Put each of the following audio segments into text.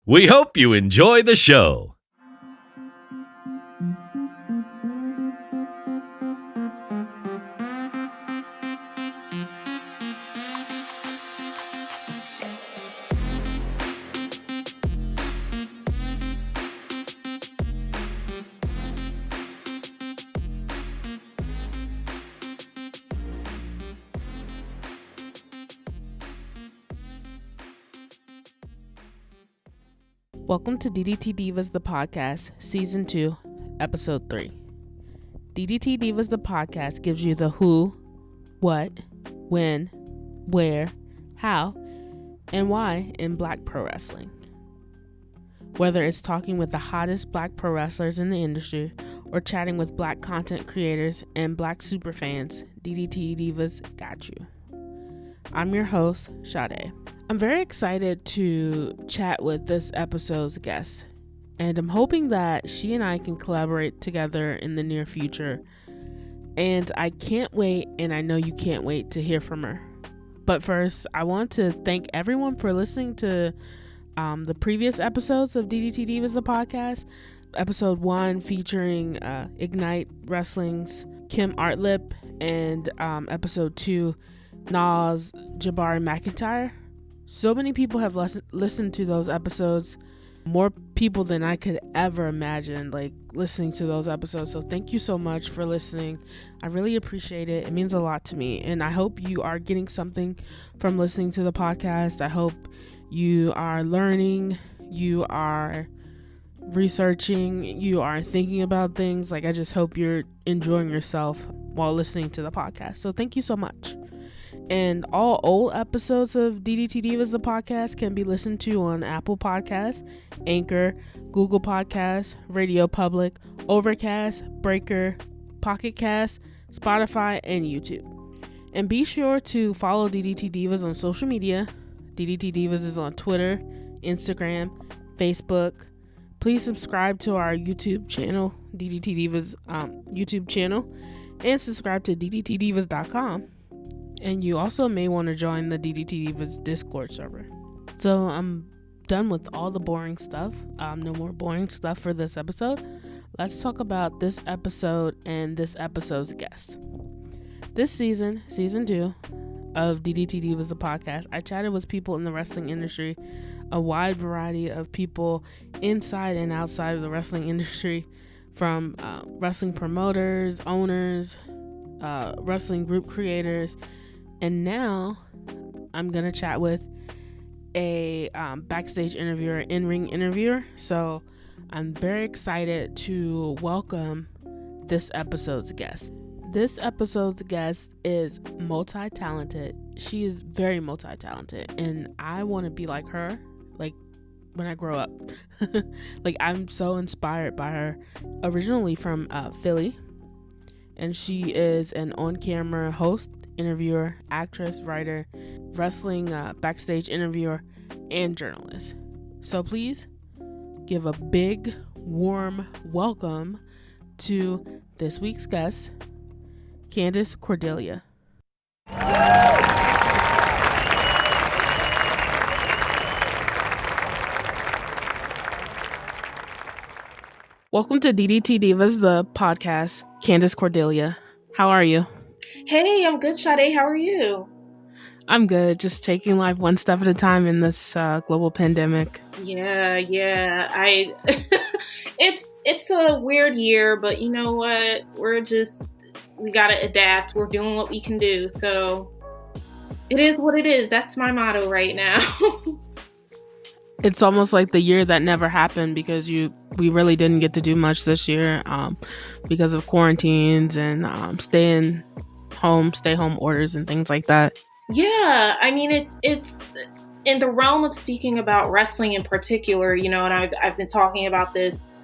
We hope you enjoy the show. Welcome to DDT Divas, the podcast, Season 2, Episode 3. DDT Divas, the podcast, gives you the who, what, when, where, how, and why in Black pro wrestling. Whether it's talking with the hottest Black pro wrestlers in the industry or chatting with Black content creators and Black superfans, DDT Divas got you. I'm your host, Sade. I'm very excited to chat with this episode's guest, and I'm hoping that she and I can collaborate together in the near future. And I can't wait, and I know you can't wait to hear from her. But first, I want to thank everyone for listening to the previous episodes of DDT Divas, the podcast. Episode 1 featuring Ignite Wrestling's Kim Artlip, and episode 2, Nas Jabari McIntyre. So many people have listened to those episodes, more people than I could ever imagine, listening to those episodes. So thank you so much for listening. I really appreciate it. It means a lot to me. And I hope you are getting something from listening to the podcast. I hope you are learning, you are researching, you are thinking about things. I just hope you're enjoying yourself while listening to the podcast. So thank you so much. And all old episodes of DDT Divas, the podcast, can be listened to on Apple Podcasts, Anchor, Google Podcasts, Radio Public, Overcast, Breaker, Pocket Cast, Spotify, and YouTube. And be sure to follow DDT Divas on social media. DDT Divas is on Twitter, Instagram, Facebook. Please subscribe to our YouTube channel, DDT Divas YouTube channel, and subscribe to DDTDivas.com. And you also may want to join the DDT Divas Discord server. So I'm done with all the boring stuff. No more boring stuff for this episode. Let's talk about this episode and this episode's guest. This season, Season 2 of DDT Divas, the podcast, I chatted with people in the wrestling industry, a wide variety of people inside and outside of the wrestling industry, from wrestling promoters, owners, wrestling group creators. And now I'm going to chat with a backstage interviewer, Inring interviewer. So I'm very excited to welcome this episode's guest. This episode's guest is multi-talented. She is very multi-talented, and I want to be like her, when I grow up. I'm so inspired by her. Originally from Philly, and she is an on-camera host, interviewer, actress, writer, wrestling backstage interviewer, and journalist. So please give a big, warm welcome to this week's guest, Candace Cordelia. Welcome to DDT Divas, the podcast, Candace Cordelia. How are you? Hey, I'm good, Sade. How are you? I'm good. Just taking life one step at a time in this global pandemic. Yeah. It's a weird year, but you know what? We gotta adapt. We're doing what we can do. So it is what it is. That's my motto right now. It's almost like the year that never happened, because we really didn't get to do much this year because of quarantines and stay home orders and things like that. Yeah, I mean, it's in the realm of speaking about wrestling in particular, and I've been talking about this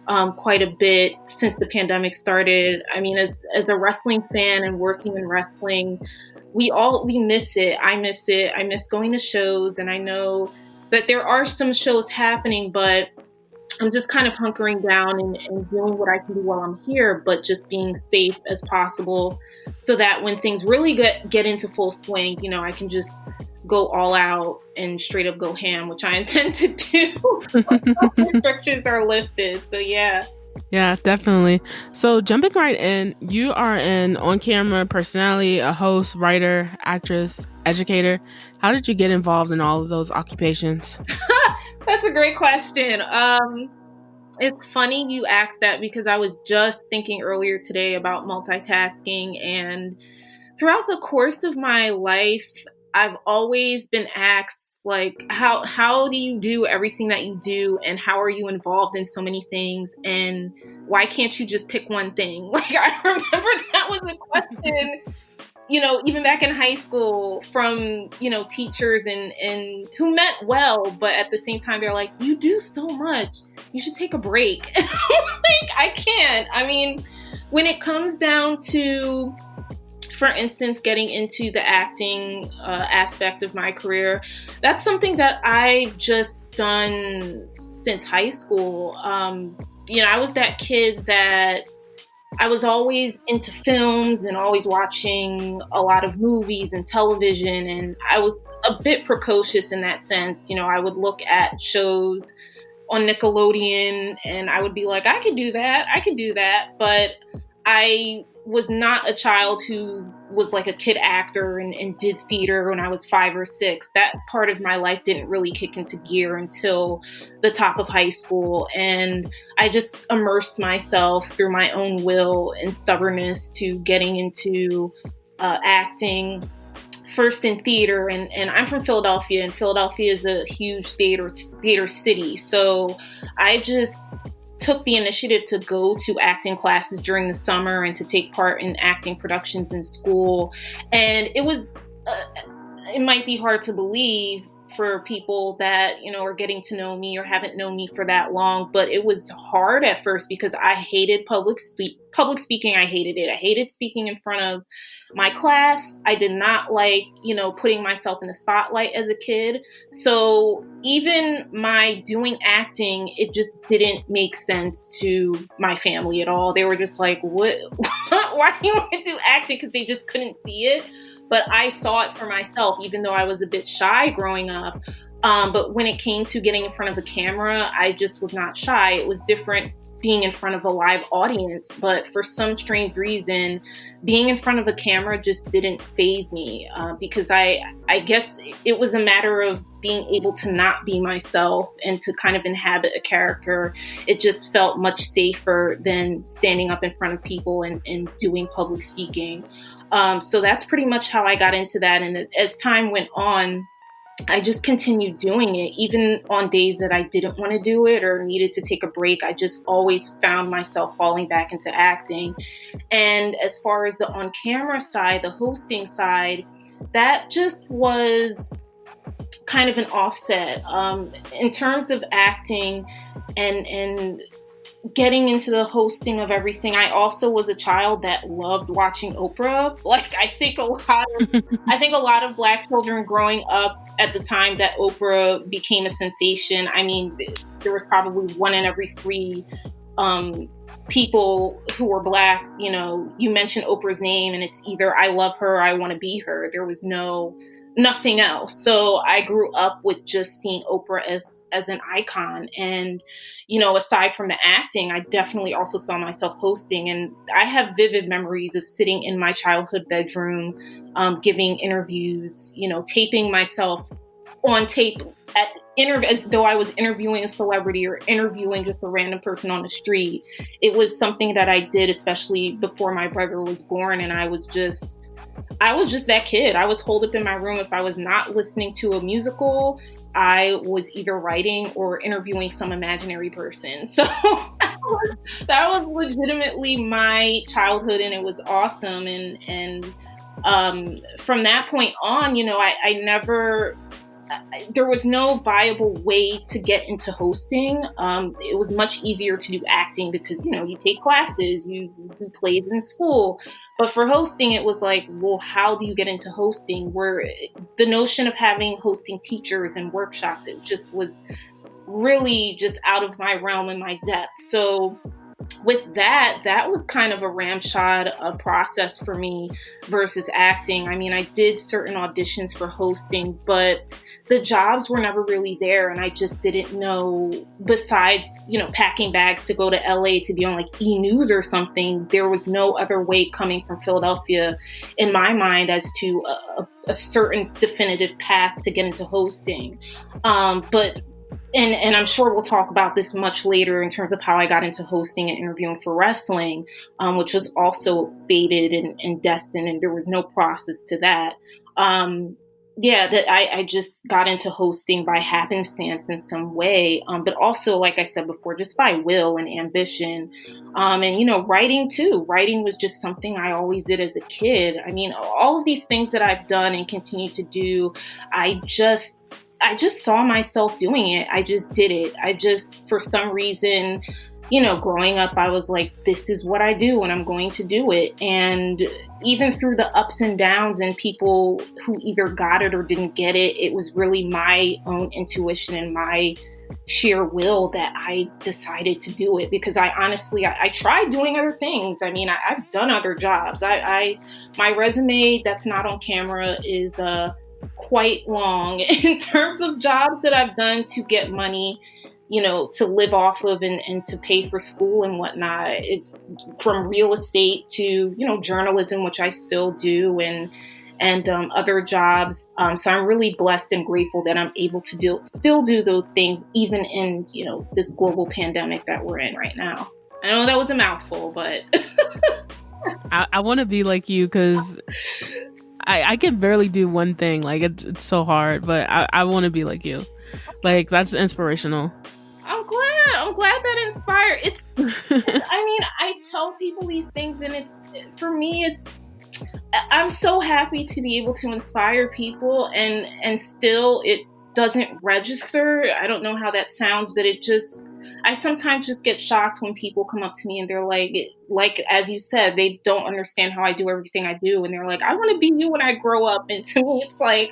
quite a bit since the pandemic started. I mean, as a wrestling fan and working in wrestling, we miss it. I miss it. I miss going to shows, and I know that there are some shows happening, but I'm just kind of hunkering down and doing what I can do while I'm here, but just being safe as possible so that when things really get into full swing, I can just go all out and straight up go ham, which I intend to do. Restrictions are lifted. So yeah. Yeah, definitely. So jumping right in, you are an on-camera personality, a host, writer, actress, educator. How did you get involved in all of those occupations? That's a great question. It's funny you asked that because I was just thinking earlier today about multitasking, and throughout the course of my life, I've always been asked, like, how do you do everything that you do, and how are you involved in so many things, and why can't you just pick one thing? Like, I remember that was a question, even back in high school from, teachers and who meant well, but at the same time, they're like, you do so much, you should take a break. And I'm like, I can't. I mean, when it comes down to, for instance, getting into the acting aspect of my career, that's something that I've just done since high school. I was that kid that I was always into films and always watching a lot of movies and television. And I was a bit precocious in that sense. I would look at shows on Nickelodeon and I would be like, I could do that. But I was not a child who was like a kid actor and did theater when I was 5 or 6. That part of my life didn't really kick into gear until the top of high school. And I just immersed myself through my own will and stubbornness to getting into acting, first in theater. And I'm from Philadelphia, and Philadelphia is a huge theater city. So I just took the initiative to go to acting classes during the summer and to take part in acting productions in school. And it was, it might be hard to believe for people that, are getting to know me or haven't known me for that long, but it was hard at first because I hated public speaking. I hated it. I hated speaking in front of my class. I did not like, putting myself in the spotlight as a kid. So even my doing acting, it just didn't make sense to my family at all. They were just like, what? Why do you want to do acting? Because they just couldn't see it. But I saw it for myself, even though I was a bit shy growing up. But when it came to getting in front of a camera, I just was not shy. It was different being in front of a live audience. But for some strange reason, being in front of a camera just didn't faze me because I guess it was a matter of being able to not be myself and to kind of inhabit a character. It just felt much safer than standing up in front of people and doing public speaking. So that's pretty much how I got into that. And as time went on, I just continued doing it. Even on days that I didn't want to do it or needed to take a break, I just always found myself falling back into acting. And as far as the on-camera side, the hosting side, that just was kind of an offset. In terms of acting and getting into the hosting of everything, I also was a child that loved watching Oprah. Like, I think a lot of Black children growing up at the time that Oprah became a sensation. I mean, there was probably 1 in every 3 people who were Black. You mention Oprah's name and it's either I love her or I want to be her. There was nothing else. So I grew up with just seeing Oprah as an icon. And, aside from the acting, I definitely also saw myself hosting. And I have vivid memories of sitting in my childhood bedroom, giving interviews, taping myself on tape as though I was interviewing a celebrity or interviewing just a random person on the street. It was something that I did, especially before my brother was born. And I was just that kid. I was holed up in my room. If I was not listening to a musical, I was either writing or interviewing some imaginary person. So that was legitimately my childhood, and it was awesome. And from that point on, there was no viable way to get into hosting. It was much easier to do acting because, you take classes, you do plays in school. But for hosting, it was like, well, how do you get into hosting? Where the notion of having hosting teachers and workshops, it just was really just out of my realm and my depth. So with that was kind of a ramshot process for me versus acting. I mean, I did certain auditions for hosting, but the jobs were never really there. And I just didn't know, besides, packing bags to go to LA to be on like E! News or something, there was no other way coming from Philadelphia in my mind as to a certain definitive path to get into hosting. And I'm sure we'll talk about this much later in terms of how I got into hosting and interviewing for wrestling, which was also fated and destined, and there was no process to that. That I just got into hosting by happenstance in some way, but also, like I said before, just by will and ambition. And writing too. Writing was just something I always did as a kid. I mean, all of these things that I've done and continue to do, I just saw myself doing it. I just did it. For some reason, growing up, I was like, this is what I do and I'm going to do it. And even through the ups and downs and people who either got it or didn't get it, it was really my own intuition and my sheer will that I decided to do it, because I honestly tried doing other things. I mean, I've done other jobs. My resume that's not on camera is quite long in terms of jobs that I've done to get money, to live off of and to pay for school and whatnot, from real estate to, journalism, which I still do, and other jobs. So I'm really blessed and grateful that I'm able to still do those things, even in, this global pandemic that we're in right now. I know that was a mouthful, but I want to be like you, because I can barely do one thing. Like, it's so hard, but I want to be like you. Like, that's inspirational. I'm glad that inspired. I mean, I tell people these things, and for me, I'm so happy to be able to inspire people, and still it doesn't register. I don't know how that sounds, but I sometimes just get shocked when people come up to me and they're like, as you said, they don't understand how I do everything I do. And they're like, I want to be you when I grow up. And to me, it's like,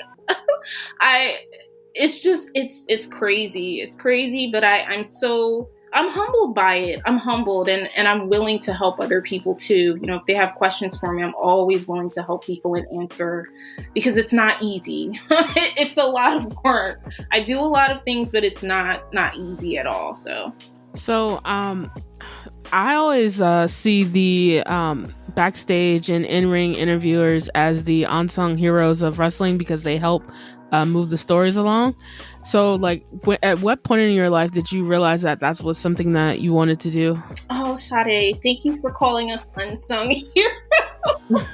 it's crazy. It's crazy, but I'm humbled by it. I'm humbled, and I'm willing to help other people too. If they have questions for me, I'm always willing to help people and answer, because it's not easy. It's a lot of work. I do a lot of things, but it's not easy at all. So I always see the Backstage and Inring interviewers as the unsung heroes of wrestling, because they help move the stories along. So, like, at what point in your life did you realize that was something that you wanted to do? Oh, Sade, thank you for calling us unsung heroes.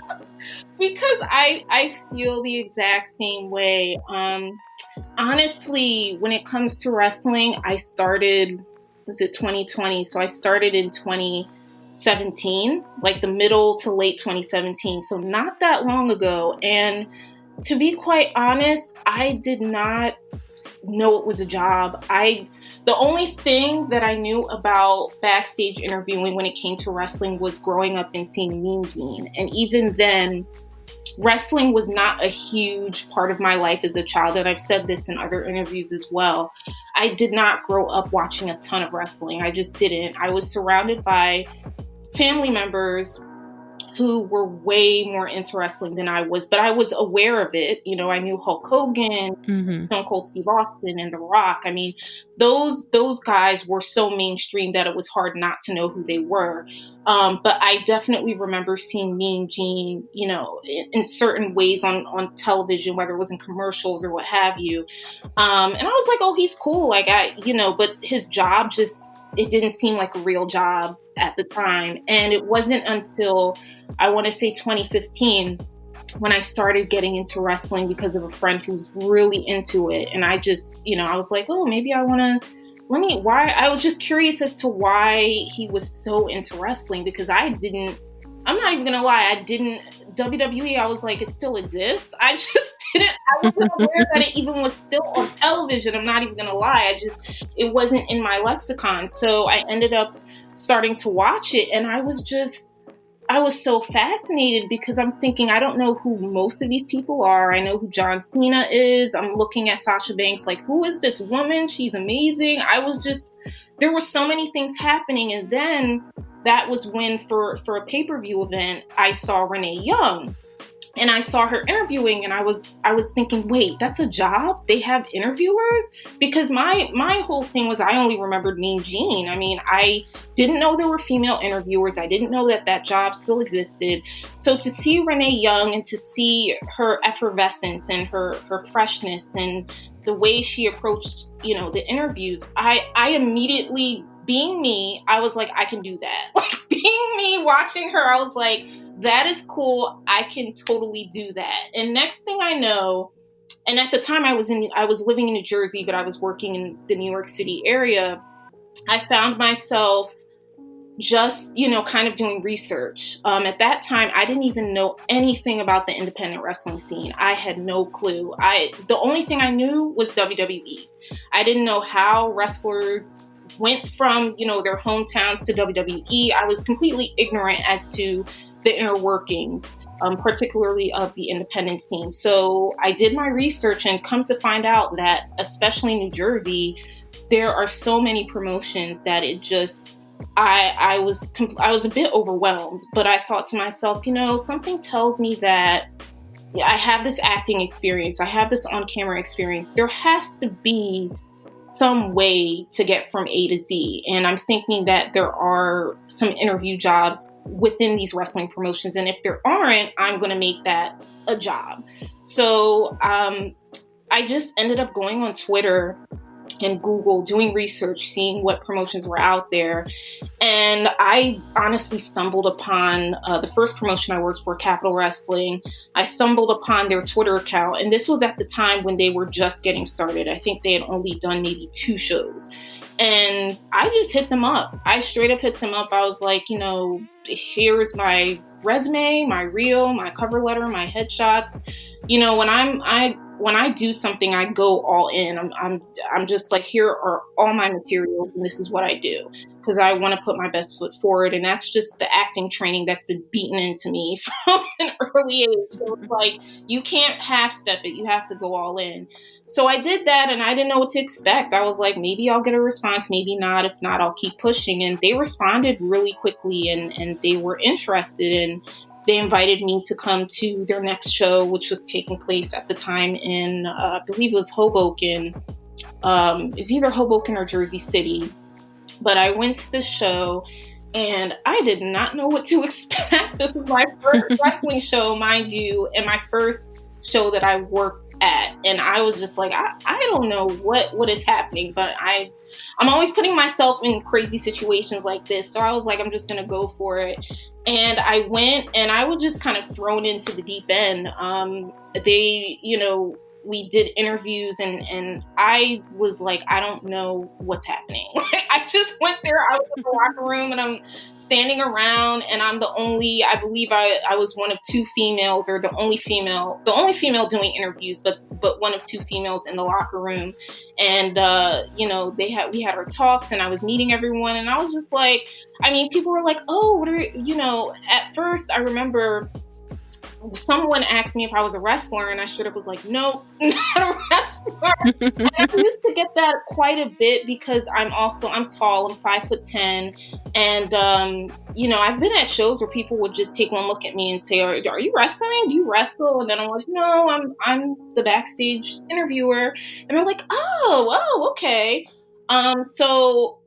Because I feel the exact same way. Honestly, when it comes to wrestling, I started, was it 2020? So I started in 2017, like the middle to late 2017. So not that long ago. And to be quite honest, I did not know it was a job. The only thing that I knew about backstage interviewing when it came to wrestling was growing up and seeing Mean Gene. And even then, wrestling was not a huge part of my life as a child. And I've said this in other interviews as well. I did not grow up watching a ton of wrestling. I just didn't. I was surrounded by family members who were way more into wrestling than I was, but I was aware of it. I knew Hulk Hogan, Stone Cold Steve Austin, and The Rock. I mean, those guys were so mainstream that it was hard not to know who they were. But I definitely remember seeing Mean Gene, in certain ways on television, whether it was in commercials or what have you. And I was like, oh, he's cool. Like, but his job it didn't seem like a real job at the time. And it wasn't until, I want to say 2015, when I started getting into wrestling because of a friend who was really into it. And I just, I was like, oh, maybe I want to, I was just curious as to why he was so into wrestling, because I'm not even going to lie, WWE, I was like, it still exists. I wasn't aware that it even was still on television. I'm not even going to lie. It wasn't in my lexicon. So I ended up starting to watch it, and I was so fascinated, because I'm thinking, I don't know who most of these people are. I know who John Cena is. I'm looking at Sasha Banks like, who is this woman? She's amazing. There were so many things happening. And then that was when for a pay-per-view event, I saw Renee Young. And I saw her interviewing, and I was thinking, wait, that's a job? They have interviewers? Because my whole thing was I only remembered Mean Gene. I mean, I didn't know there were female interviewers. I didn't know that job still existed. So to see Renee Young and to see her effervescence and her freshness and the way she approached, the interviews, I immediately, being me, I was like, I can do that. Like, being me, watching her, I was like, that is cool. I can totally do that. And next thing I know, and at the time I was living in New Jersey, but I was working in the New York City area. I found myself just, kind of doing research. At that time, I didn't even know anything about the independent wrestling scene. I had no clue. The only thing I knew was WWE. I didn't know how wrestlers went from, their hometowns to WWE. I was completely ignorant as to the inner workings, particularly of the independent scene. So I did my research and come to find out that, especially in New Jersey, there are so many promotions that it just, I was a bit overwhelmed. But I thought to myself, something tells me that I have this acting experience. I have this on-camera experience. There has to be some way to get from A to Z. And I'm thinking that there are some interview jobs within these wrestling promotions. And if there aren't, I'm going to make that a job. So I just ended up going on Twitter and Google, doing research, seeing what promotions were out there. And I honestly stumbled upon the first promotion I worked for, Capital Wrestling. I stumbled upon their Twitter account. And this was at the time when they were just getting started. I think they had only done maybe 2 shows. And I just hit them up. I straight up hit them up. I was like, here's my resume, my reel, my cover letter, my headshots. When I do something, I go all in. I'm just like, here are all my materials, and this is what I do, because I want to put my best foot forward. And that's just the acting training that's been beaten into me from an early age. So it's like, you can't half step it. You have to go all in. So I did that, and I didn't know what to expect. I was like, maybe I'll get a response, maybe not. If not, I'll keep pushing. And they responded really quickly, and they were interested, and they invited me to come to their next show, which was taking place at the time in, I believe it was Hoboken. It was either Hoboken or Jersey City. But I went to the show, and I did not know what to expect. This was my first wrestling show, mind you, and my first show that I worked at. And I was just like, I don't know what is happening, but I'm always putting myself in crazy situations like this. So I was like, I'm just going to go for it. And I went, and I was just kind of thrown into the deep end. We did interviews, and I was like, I don't know what's happening. I just went there. I was in the locker room, and I'm standing around, and I'm the only, I believe I was one of 2 females, or the only female doing interviews, but one of 2 females in the locker room. And, we had our talks, and I was meeting everyone, and I was just like, people were like, oh, what are, at first I remember someone asked me if I was a wrestler, and I straight up was like, no, not a wrestler. And I used to get that quite a bit because I'm tall, I'm 5'10", and I've been at shows where people would just take one look at me and say, are you wrestling? Do you wrestle? And then I'm like, no, I'm the Backstage interviewer. And they're like, oh, okay. So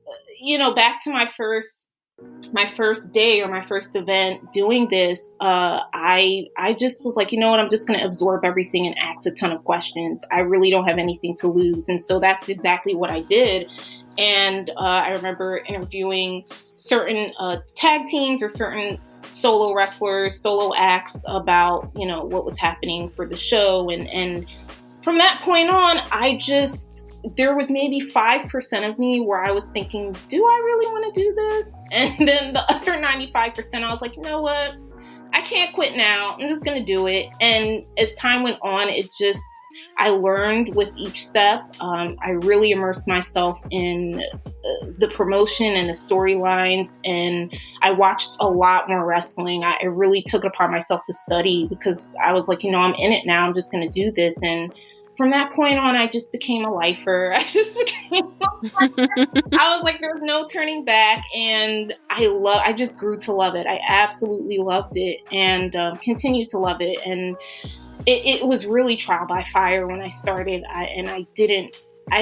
back to my first day or my first event doing this, I just was like, you know what, I'm just going to absorb everything and ask a ton of questions. I really don't have anything to lose. And so that's exactly what I did. And I remember interviewing certain tag teams or certain solo wrestlers, solo acts about, what was happening for the show. And from that point on, there was maybe 5% of me where I was thinking, do I really want to do this? And then the other 95%, I was like, you know what? I can't quit now. I'm just going to do it. And as time went on, I learned with each step. I really immersed myself in the promotion and the storylines. And I watched a lot more wrestling. I really took it upon myself to study because I was like, I'm in it now. I'm just going to do this. And from that point on, I just became a lifer. I was like, there's no turning back. And I just grew to love it. I absolutely loved it and continue to love it. And it was really trial by fire when I started. I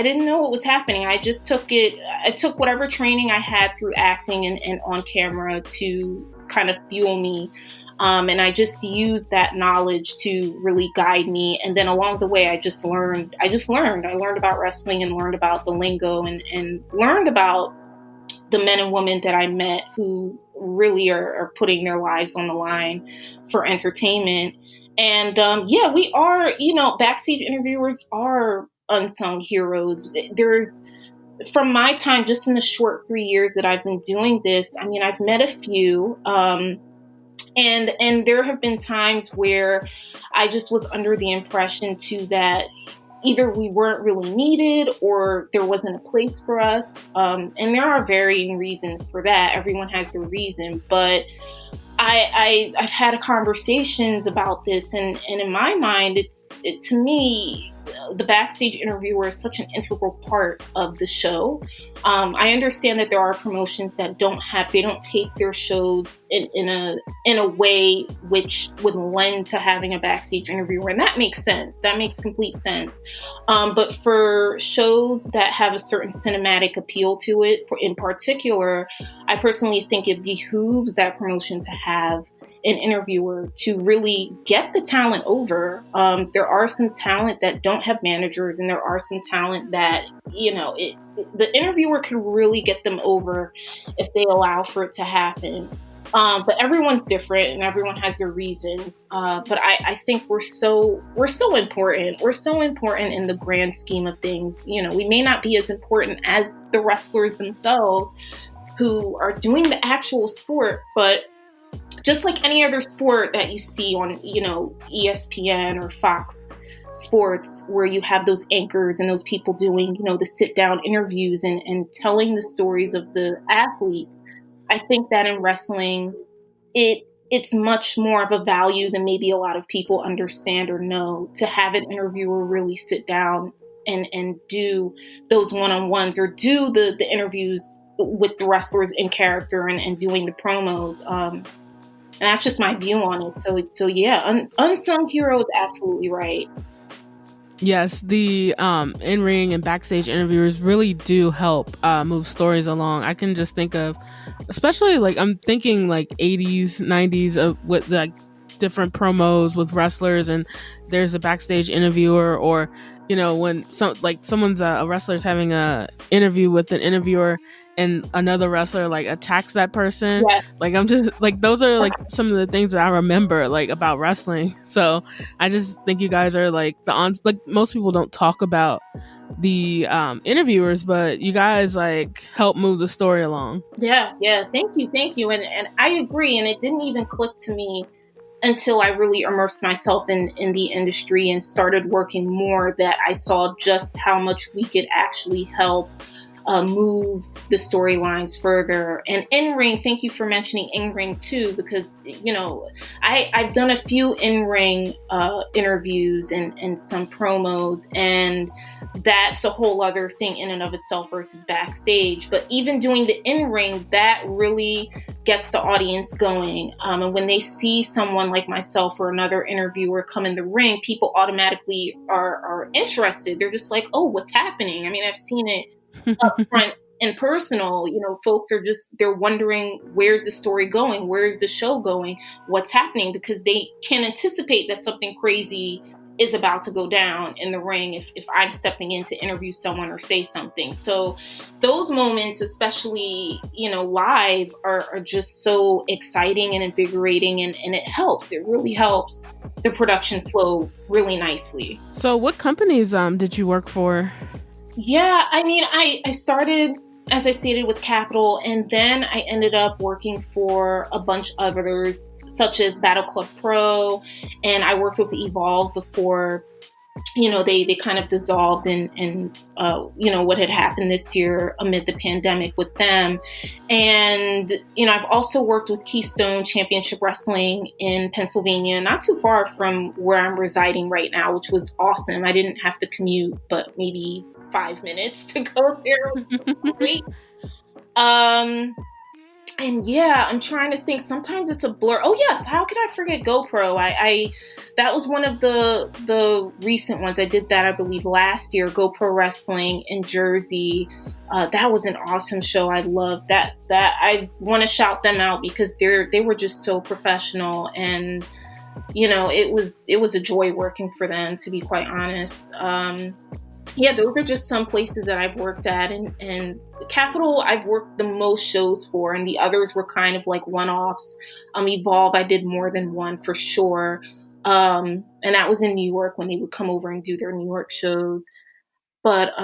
didn't know what was happening. I just took it. I took whatever training I had through acting and on camera to kind of fuel me. And I just used that knowledge to really guide me. And then along the way, I learned. I learned about wrestling and learned about the lingo and learned about the men and women that I met who really are putting their lives on the line for entertainment. And we are, backstage interviewers are unsung heroes. From my time, just in the short 3 years that I've been doing this, I mean, I've met a few, and there have been times where I just was under the impression too that either we weren't really needed or there wasn't a place for us. And there are varying reasons for that. Everyone has their reason, but I've had conversations about this, and in my mind, to me, the backstage interviewer is such an integral part of the show. I understand that there are promotions that don't take their shows in a way which would lend to having a backstage interviewer, and that makes sense. That makes complete sense. But for shows that have a certain cinematic appeal to it, in particular, I personally think it behooves that promotion to have an interviewer to really get the talent over. There are some talent that don't have managers, and there are some talent that, the interviewer can really get them over if they allow for it to happen. But everyone's different and everyone has their reasons. But I think we're so important. We're so important in the grand scheme of things. We may not be as important as the wrestlers themselves who are doing the actual sport, but just like any other sport that you see on, ESPN or Fox Sports, where you have those anchors and those people doing, the sit down interviews and telling the stories of the athletes. I think that in wrestling, it's much more of a value than maybe a lot of people understand or know, to have an interviewer really sit down and do those one-on-ones or do the interviews with the wrestlers in character and doing the promos. And that's just my view on it. So yeah, unsung heroes, absolutely right. Yes, the in-ring and backstage interviewers really do help move stories along. I can just think of, especially I'm thinking 80s, 90s with different promos with wrestlers, and there's a backstage interviewer, or when someone's a wrestler's having a interview with an interviewer and another wrestler attacks that person. Yeah. I'm just those are some of the things that I remember about wrestling. So I just think you guys are most people don't talk about the interviewers, but you guys help move the story along. Yeah. Thank you. And I agree. And it didn't even click to me until I really immersed myself in the industry and started working more, that I saw just how much we could actually help move the storylines further. And Inring, thank you for mentioning Inring too, because I've done a few Inring interviews and some promos, and that's a whole other thing in and of itself versus backstage. But even doing the Inring, that really gets the audience going. And when they see someone like myself or another interviewer come in the ring, people automatically are interested. They're just like, oh, what's happening? I mean, I've seen it up front and personal. Folks are they're wondering, where's the story going? Where's the show going? What's happening? Because they can anticipate that something crazy is about to go down in the ring if I'm stepping in to interview someone or say something. So those moments, especially, live, are just so exciting and invigorating, and it helps. It really helps the production flow really nicely. So what companies did you work for? Yeah, I mean, I started, as I stated, with Capital, and then I ended up working for a bunch of others, such as Battle Club Pro, and I worked with Evolve before they kind of dissolved and what had happened this year amid the pandemic with them. And, I've also worked with Keystone Championship Wrestling in Pennsylvania, not too far from where I'm residing right now, which was awesome. I didn't have to commute, but maybe 5 minutes to go there. It was great. And yeah, I'm trying to think. Sometimes it's a blur. Oh yes, how could I forget GoPro? I that was one of the recent ones. I did that, I believe, last year. GoPro Wrestling in Jersey. That was an awesome show. I loved that. I want to shout them out because they were just so professional, and it was a joy working for them, to be quite honest. Yeah, those are just some places that I've worked at, and Capital I've worked the most shows for, and the others were kind of like one-offs. Evolve, I did more than one for sure, and that was in New York when they would come over and do their New York shows. But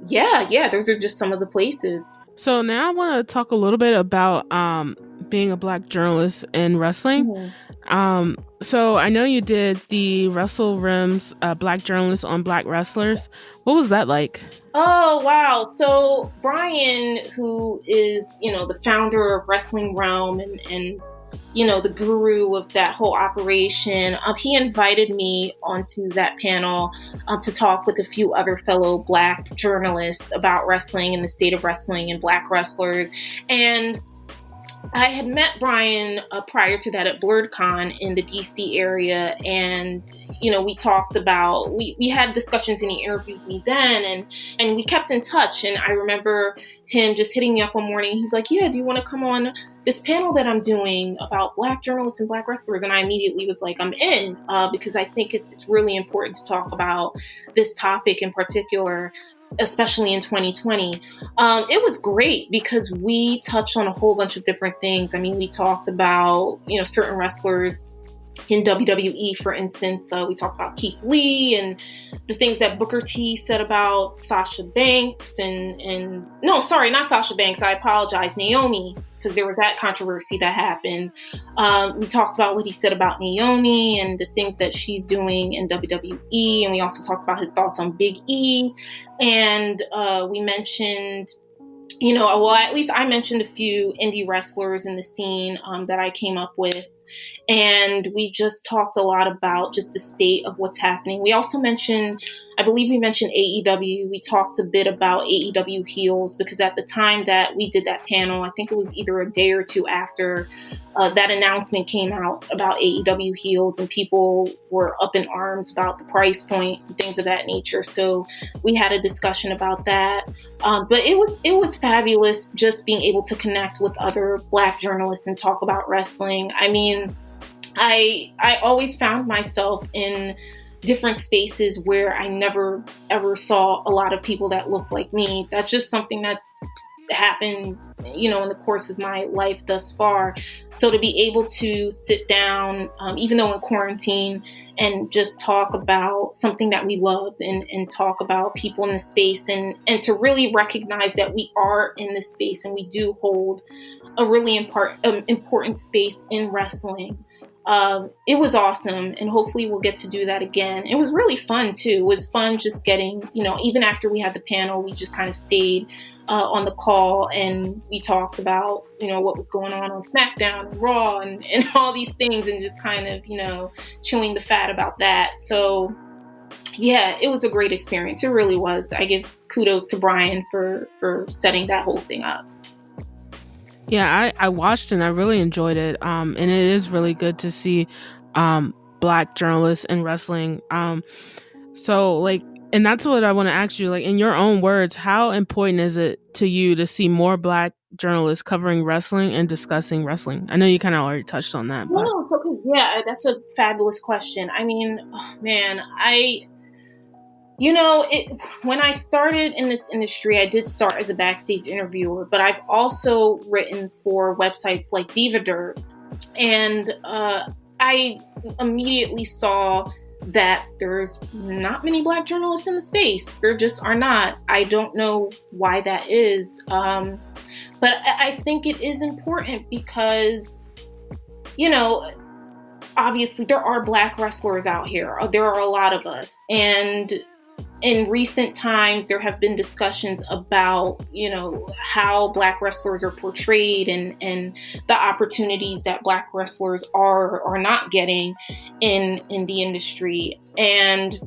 yeah, those are just some of the places. So now I want to talk a little bit about being a Black journalist in wrestling. Mm-hmm. So I know you did the Wrestle Rims Black journalist on Black wrestlers. What was that like? Oh, wow. So Brian, who is, the founder of Wrestling Realm and the guru of that whole operation, he invited me onto that panel to talk with a few other fellow Black journalists about wrestling and the state of wrestling and Black wrestlers. And I had met Brian prior to that at BlurredCon in the DC area, and we talked about we had discussions, and he interviewed me then, and we kept in touch. And I remember him just hitting me up one morning. He's like, "Yeah, do you want to come on this panel that I'm doing about Black journalists and Black wrestlers?" And I immediately was like, "I'm in," because I think it's really important to talk about this topic in particular, especially in 2020. It was great because we touched on a whole bunch of different things. I mean, we talked about, certain wrestlers in WWE, for instance. We talked about Keith Lee and the things that Booker T said about Sasha Banks and no, sorry, not Sasha Banks. I apologize. Naomi, because there was that controversy that happened. We talked about what he said about Naomi and the things that she's doing in WWE. And we also talked about his thoughts on Big E. And we mentioned, at least I mentioned a few indie wrestlers in the scene that I came up with. And we just talked a lot about just the state of what's happening. We also mentioned, I believe we mentioned AEW. We talked a bit about AEW heels because at the time that we did that panel, I think it was either a day or two after that announcement came out about AEW heels, and people were up in arms about the price point and things of that nature. So we had a discussion about that. But it was fabulous just being able to connect with other Black journalists and talk about wrestling. I mean, I always found myself in different spaces where I never ever saw a lot of people that look like me. That's just something that's happened, in the course of my life thus far. So to be able to sit down, even though in quarantine, and just talk about something that we loved and talk about people in the space and to really recognize that we are in this space and we do hold a really important space in wrestling. It was awesome, and hopefully we'll get to do that again. It was really fun too. It was fun just getting, even after we had the panel, we just kind of stayed on the call and we talked about, what was going on SmackDown and Raw and all these things, and just kind of, chewing the fat about that. So yeah, it was a great experience. It really was. I give kudos to Brian for setting that whole thing up. Yeah, I watched and I really enjoyed it. And it is really good to see Black journalists in wrestling. So and that's what I want to ask you, in your own words, how important is it to you to see more Black journalists covering wrestling and discussing wrestling? I know you kind of already touched on that. But... No, it's okay. Yeah, that's a fabulous question. I mean, man, when I started in this industry, I did start as a backstage interviewer, but I've also written for websites like Diva, and I immediately saw that there's not many Black journalists in the space. There just are not. I don't know why that is, but I think it is important because, obviously there are Black wrestlers out here. There are a lot of us. And in recent times, there have been discussions about, how Black wrestlers are portrayed and the opportunities that Black wrestlers are not getting in the industry. And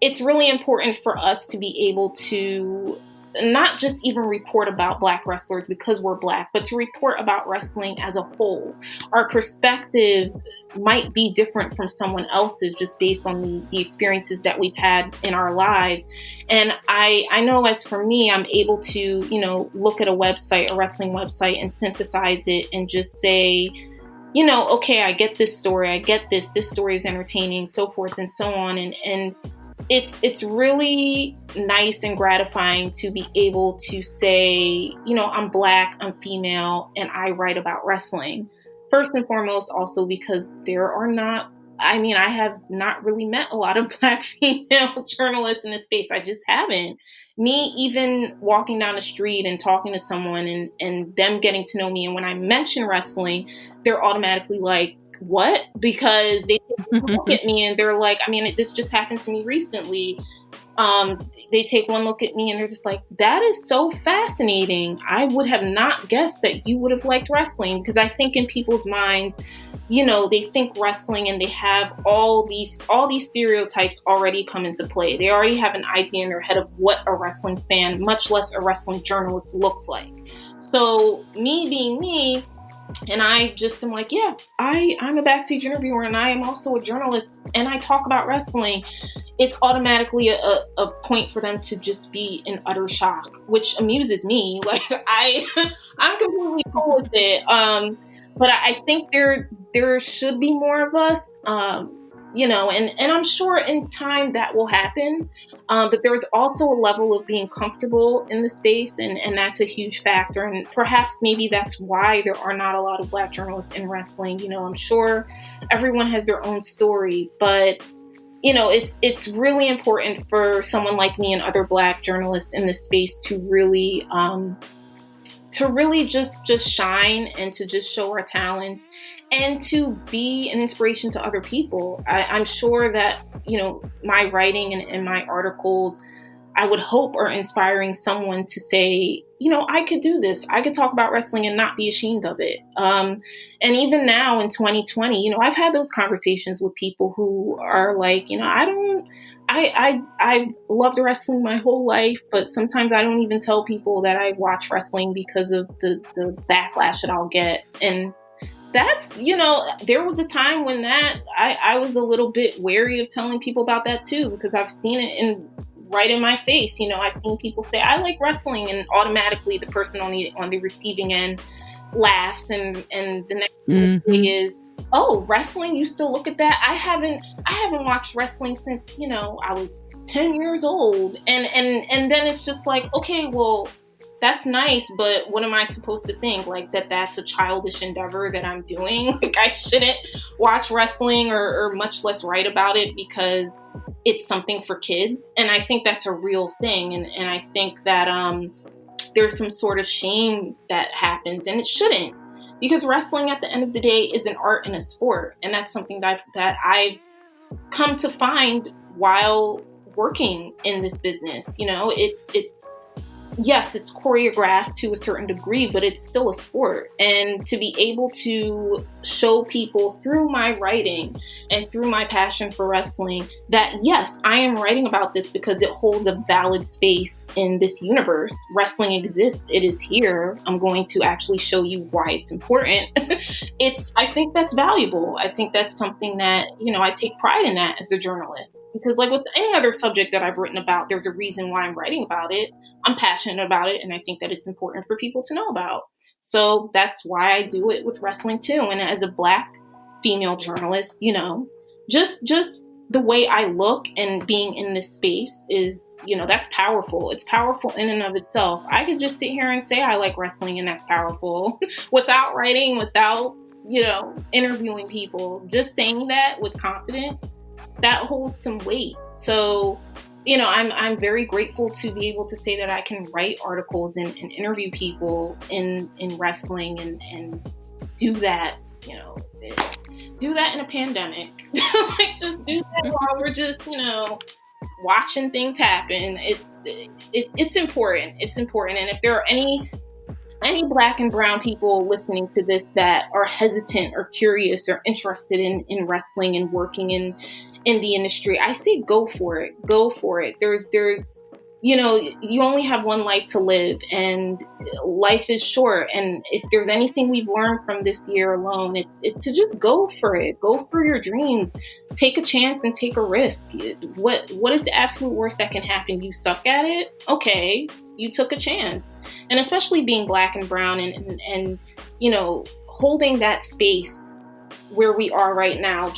it's really important for us to be able to not just even report about Black wrestlers because we're Black, but to report about wrestling as a whole. Our perspective might be different from someone else's just based on the experiences that we've had in our lives. And I know as for me, I'm able to, look at a wrestling website and synthesize it and just say, okay, I get this story. I get this story is entertaining, so forth and so on. And it's really nice and gratifying to be able to say, I'm Black, I'm female, and I write about wrestling. First and foremost, also because I have not really met a lot of Black female journalists in this space. I just haven't. Me even walking down the street and talking to someone and them getting to know me. And when I mention wrestling, they're automatically like, what? Because they look at me and they're like, this just happened to me recently. They take one look at me and they're just like, that is so fascinating. I would have not guessed that you would have liked wrestling, because I think in people's minds, they think wrestling and they have all these stereotypes already come into play. They already have an idea in their head of what a wrestling fan, much less a wrestling journalist, looks like. So me being me, and I just am like, yeah, I'm a backstage interviewer and I am also a journalist and I talk about wrestling. It's automatically a point for them to just be in utter shock, which amuses me. Like I'm completely cool with it. But I think there should be more of us, and I'm sure in time that will happen. But there's also a level of being comfortable in the space, and that's a huge factor. And perhaps maybe that's why there are not a lot of Black journalists in wrestling. I'm sure everyone has their own story, but it's really important for someone like me and other Black journalists in this space to really just shine and to just show our talents and to be an inspiration to other people. I'm sure that, my writing and my articles, I would hope are inspiring someone to say, I could do this. I could talk about wrestling and not be ashamed of it. And even now in 2020, I've had those conversations with people who are like, I've loved wrestling my whole life, but sometimes I don't even tell people that I watch wrestling because of the backlash that I'll get. And that's, there was a time when I was a little bit wary of telling people about that too, because I've seen it right in my face. I've seen people say, I like wrestling, and automatically the person on the receiving end laughs, and the next thing is, oh, wrestling, you still look at that? I haven't watched wrestling since, I was 10 years old. And then it's just like, okay, well, that's nice, but what am I supposed to think? Like that's a childish endeavor that I'm doing? Like I shouldn't watch wrestling or much less write about it because it's something for kids. And I think that's a real thing. And I think that there's some sort of shame that happens, and it shouldn't, because wrestling at the end of the day is an art and a sport. And that's something that I've come to find while working in this business. Yes, it's choreographed to a certain degree, but it's still a sport. And to be able to show people through my writing and through my passion for wrestling that, yes, I am writing about this because it holds a valid space in this universe. Wrestling exists. It is here. I'm going to actually show you why it's important. I think that's valuable. I think that's something that, I take pride in that as a journalist. Because like with any other subject that I've written about, there's a reason why I'm writing about it. I'm passionate about it, and I think that it's important for people to know about. So that's why I do it with wrestling too. And as a Black female journalist, just the way I look and being in this space is, that's powerful. It's powerful in and of itself. I could just sit here and say I like wrestling, and that's powerful without writing, without, interviewing people. Just saying that with confidence, that holds some weight. So, I'm very grateful to be able to say that I can write articles and interview people in wrestling and do that. do that in a pandemic. Like, just do that while we're just, watching things happen. It's important. It's important. And if there are any Black and brown people listening to this that are hesitant or curious or interested in wrestling and working in the industry, I say go for it. Go for it. There's you only have one life to live, and life is short. And if there's anything we've learned from this year alone, it's to just go for it. Go for your dreams. Take a chance and take a risk. What is the absolute worst that can happen? You suck at it? Okay, you took a chance. And especially being Black and brown and holding that space where we are right now,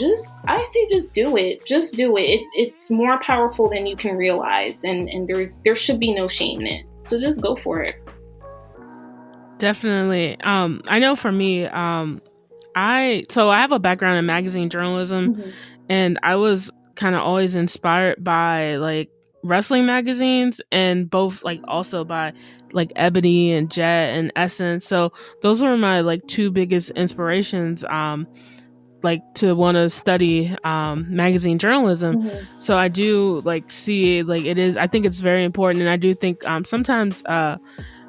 I say just do it. Just do it. It's more powerful than you can realize, and there should be no shame in it. So just go for it. Definitely. I know for me, I have a background in magazine journalism, mm-hmm. and I was kind of always inspired by like wrestling magazines, and both like also by like Ebony and Jet and Essence. So those were my like two biggest inspirations, like to want to study magazine journalism. Mm-hmm. So I do like see like I think it's very important. And I do think sometimes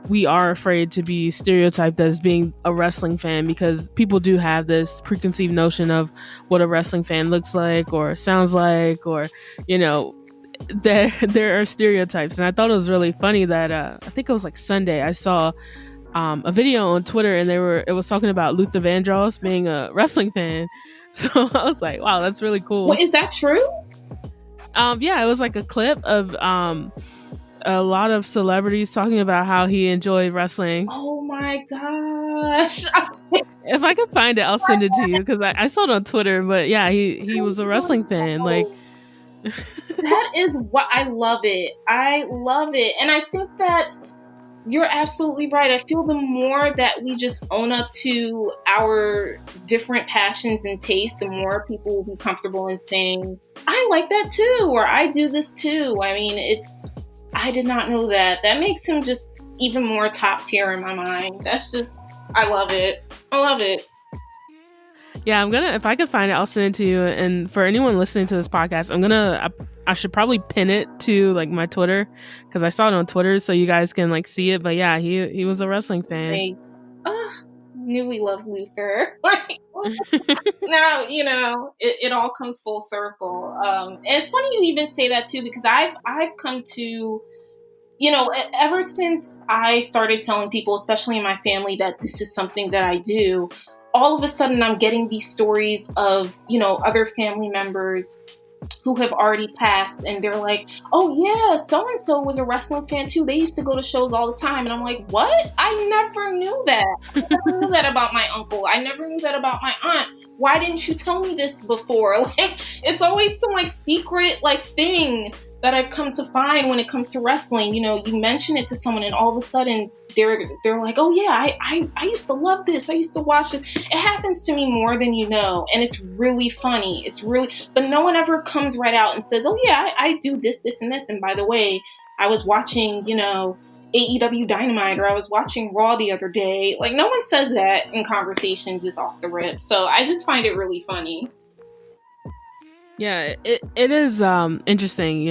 we are afraid to be stereotyped as being a wrestling fan, because people do have this preconceived notion of what a wrestling fan looks like or sounds like, or there are stereotypes. And I thought it was really funny that I think it was like Sunday I saw a video on Twitter, and it was talking about Luther Vandross being a wrestling fan. So I was like, wow, that's really cool. Well, is that true? Yeah, it was like a clip of a lot of celebrities talking about how he enjoyed wrestling. Oh my gosh. If I could find it, I'll send it to you, because I saw it on Twitter. But yeah, he was a wrestling fan. Like, that is what I love it. I love it. And I think that you're absolutely right. I feel the more that we just own up to our different passions and tastes, the more people will be comfortable in saying, I like that too, or I do this too. I mean, I did not know that. That makes him just even more top tier in my mind. That's just, I love it. I love it. Yeah, if I could find it, I'll send it to you. And for anyone listening to this podcast, I should probably pin it to like my Twitter, because I saw it on Twitter, so you guys can like see it. But yeah, he was a wrestling fan. Nice. Knew we loved Luther. Like, now, it all comes full circle. And it's funny you even say that too, because I've come to, ever since I started telling people, especially in my family, that this is something that I do, all of a sudden I'm getting these stories of, other family members who have already passed, and they're like, oh yeah, so-and-so was a wrestling fan too. They used to go to shows all the time. And I'm like, what? I never knew that. I never knew that about my uncle. I never knew that about my aunt. Why didn't you tell me this before? Like, it's always some like secret like thing that I've come to find when it comes to wrestling. You mention it to someone, and all of a sudden they're like, oh yeah, I used to love this. I used to watch this. It happens to me more than you know. And it's really funny. But no one ever comes right out and says, oh yeah, I do this, and this. And by the way, I was watching, AEW Dynamite, or I was watching Raw the other day. Like, no one says that in conversation just off the rip. So I just find it really funny. Yeah, it is interesting.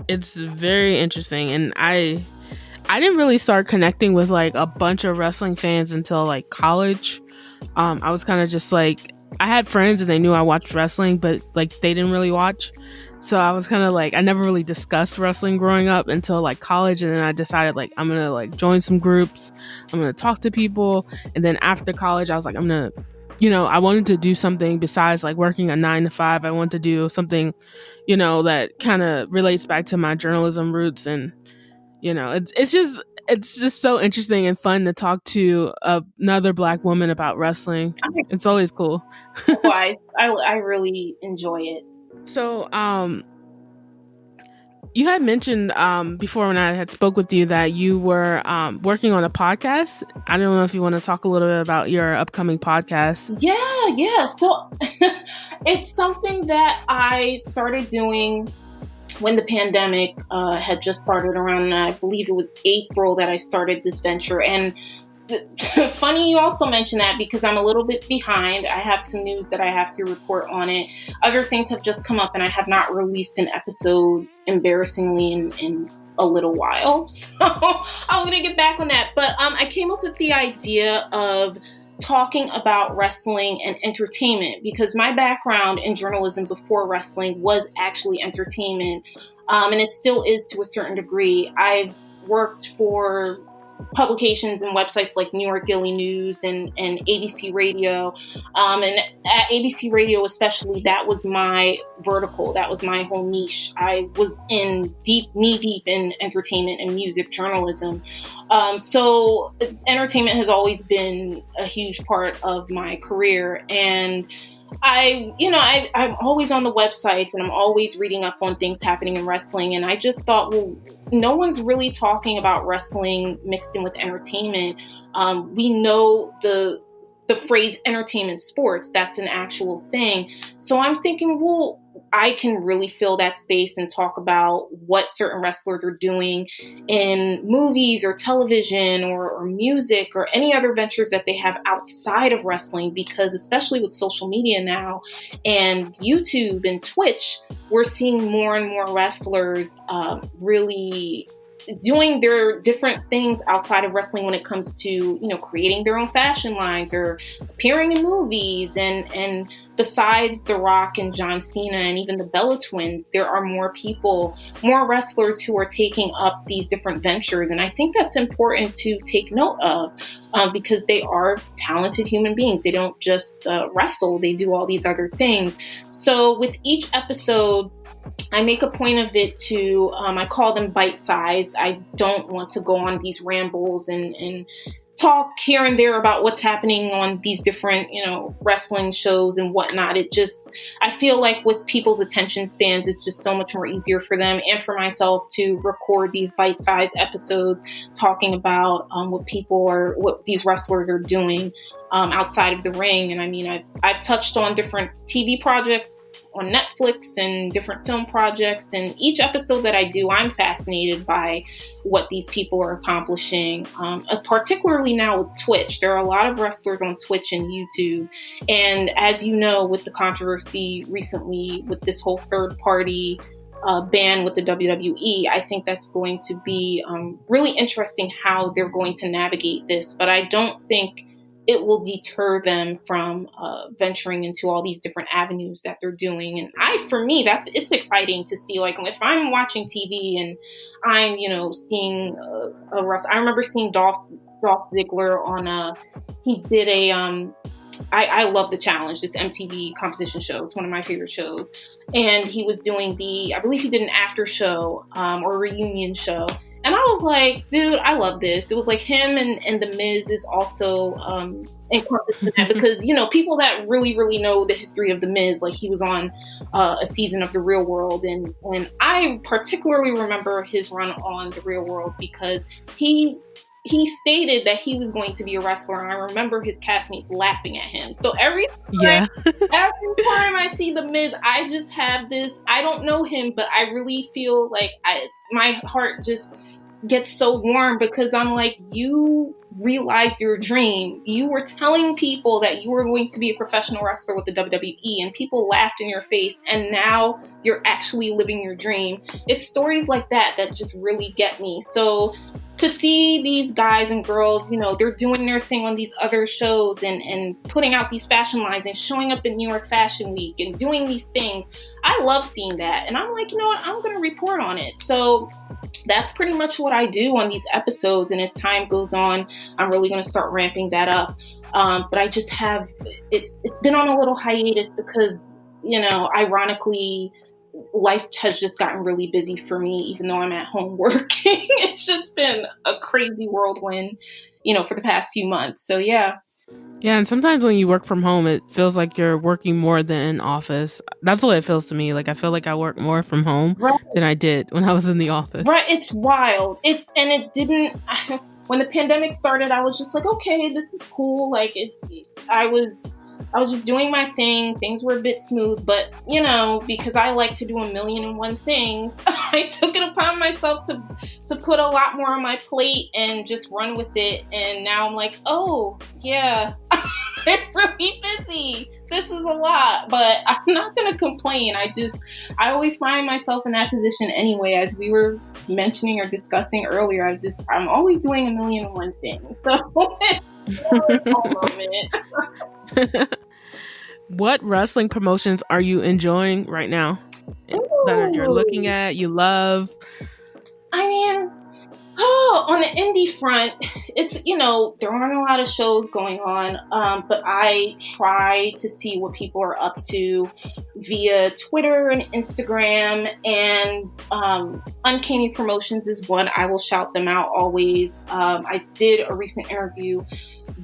It's very interesting. And I didn't really start connecting with like a bunch of wrestling fans until like college. I was kind of just like, I had friends and they knew I watched wrestling, but like they didn't really watch. So I was kind of like, I never really discussed wrestling growing up until like college. And then I decided like, I'm going to like join some groups. I'm going to talk to people. And then after college, I was like, I'm going to, I wanted to do something besides like working a 9-to-5. I wanted to do something, that kind of relates back to my journalism roots. And, it's just so interesting and fun to talk to another Black woman about wrestling. It's always cool. Likewise, I really enjoy it. So, you had mentioned before when I had spoke with you that you were working on a podcast. I don't know if you want to talk a little bit about your upcoming podcast. Yeah. So it's something that I started doing when the pandemic had just started around, I believe it was April that I started this venture. And funny you also mentioned that, because I'm a little bit behind. I have some news that I have to report on it. Other things have just come up, and I have not released an episode, embarrassingly, in a little while. So I'm going to get back on that. But I came up with the idea of talking about wrestling and entertainment, because my background in journalism before wrestling was actually entertainment. And it still is to a certain degree. I've worked for publications and websites like New York Daily News and ABC Radio. And at ABC Radio especially, that was my vertical. That was my whole niche. I was knee deep in entertainment and music journalism. So entertainment has always been a huge part of my career. And I'm always on the websites, and I'm always reading up on things happening in wrestling. And I just thought, well, no one's really talking about wrestling mixed in with entertainment. We know the phrase entertainment sports, that's an actual thing. So I'm thinking, well, I can really fill that space and talk about what certain wrestlers are doing in movies or television or music or any other ventures that they have outside of wrestling, because especially with social media now and YouTube and Twitch, we're seeing more and more wrestlers really doing their different things outside of wrestling when it comes to, creating their own fashion lines or appearing in movies. And besides The Rock and John Cena and even the Bella Twins, there are more wrestlers who are taking up these different ventures. And I think that's important to take note of, because they are talented human beings. They don't just wrestle, they do all these other things. So with each episode, I make a point of it to, I call them bite-sized. I don't want to go on these rambles and talk here and there about what's happening on these different, wrestling shows and whatnot. I feel like with people's attention spans, it's just so much more easier for them and for myself to record these bite-sized episodes talking about what these wrestlers are doing outside of the ring. And I mean, I've touched on different TV projects on Netflix and different film projects. And each episode that I do, I'm fascinated by what these people are accomplishing, particularly now with Twitch. There are a lot of wrestlers on Twitch and YouTube. And as you know, with the controversy recently with this whole third party ban with the WWE, I think that's going to be really interesting how they're going to navigate this. But I don't think it will deter them from venturing into all these different avenues that they're doing. And for me, it's exciting to see, like, if I'm watching TV and I'm, seeing a wrestler. I remember seeing Dolph Ziggler on he did I love The Challenge, this MTV competition show. It's one of my favorite shows. And he was doing I believe he did an after show or reunion show. And I was like, dude, I love this. It was like him and The Miz is also encompassed in that, because, people that really, really know the history of The Miz, like he was on a season of The Real World. And I particularly remember his run on The Real World because he stated that he was going to be a wrestler. And I remember his castmates laughing at him. So every time I see The Miz, I just have this, I don't know him, but I really feel like my heart just gets so warm, because I'm like, you realized your dream. You were telling people that you were going to be a professional wrestler with the WWE, and people laughed in your face, and now you're actually living your dream. It's stories like that just really get me. So to see these guys and girls, they're doing their thing on these other shows and putting out these fashion lines and showing up in New York Fashion Week and doing these things. I love seeing that. And I'm like, you know what? I'm going to report on it. So that's pretty much what I do on these episodes. And as time goes on, I'm really going to start ramping that up. But I just it's been on a little hiatus because, ironically, life has just gotten really busy for me, even though I'm at home working. It's just been a crazy whirlwind, for the past few months. So, yeah. Yeah, and sometimes when you work from home, it feels like you're working more than in office. That's what it feels to me. Like, I feel like I work more from home than I did when I was in the office. Right. It's wild. When the pandemic started, I was just like, okay, this is cool. Like, I was I was just doing my thing. Things were a bit smooth, but because I like to do 1,000,001 things, I took it upon myself to put a lot more on my plate and just run with it. And now I'm like, oh yeah, I'm really busy. This is a lot, but I'm not going to complain. I always find myself in that position anyway, as we were mentioning or discussing earlier. I'm always doing 1,000,001 things. So what wrestling promotions are you enjoying right now? That you're looking at, you love? I mean, on the indie front, it's, there aren't a lot of shows going on, but I try to see what people are up to via Twitter and Instagram, and Uncanny Promotions is one. I will shout them out always. I did a recent interview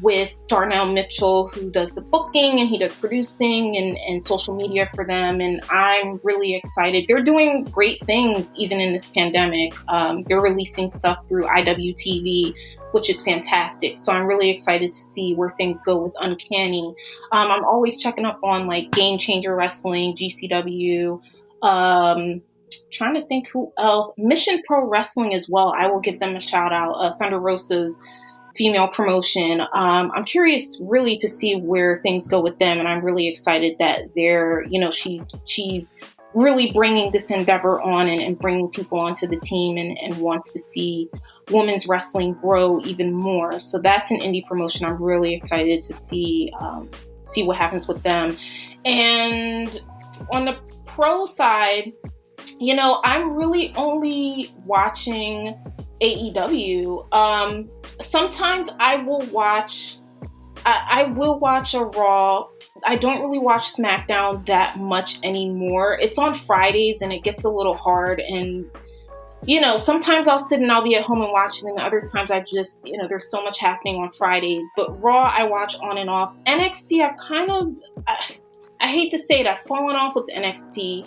with Darnell Mitchell, who does the booking and he does producing and social media for them. And I'm really excited. They're doing great things even in this pandemic. They're releasing stuff through IWTV, which is fantastic. So I'm really excited to see where things go with Uncanny. I'm always checking up on like Game Changer Wrestling, GCW, trying to think who else. Mission Pro Wrestling as well. I will give them a shout out. Thunder Rosa's female promotion. I'm curious really to see where things go with them. And I'm really excited that they're, she's really bringing this endeavor on and bringing people onto the team and wants to see women's wrestling grow even more. So that's an indie promotion. I'm really excited to see what happens with them. And on the pro side, I'm really only watching AEW. Sometimes I will watch a Raw. I don't really watch SmackDown that much anymore. It's on Fridays and it gets a little hard. And, sometimes I'll sit and I'll be at home and watch it. And other times I just, there's so much happening on Fridays. But Raw, I watch on and off. NXT, I hate to say it, I've fallen off with NXT.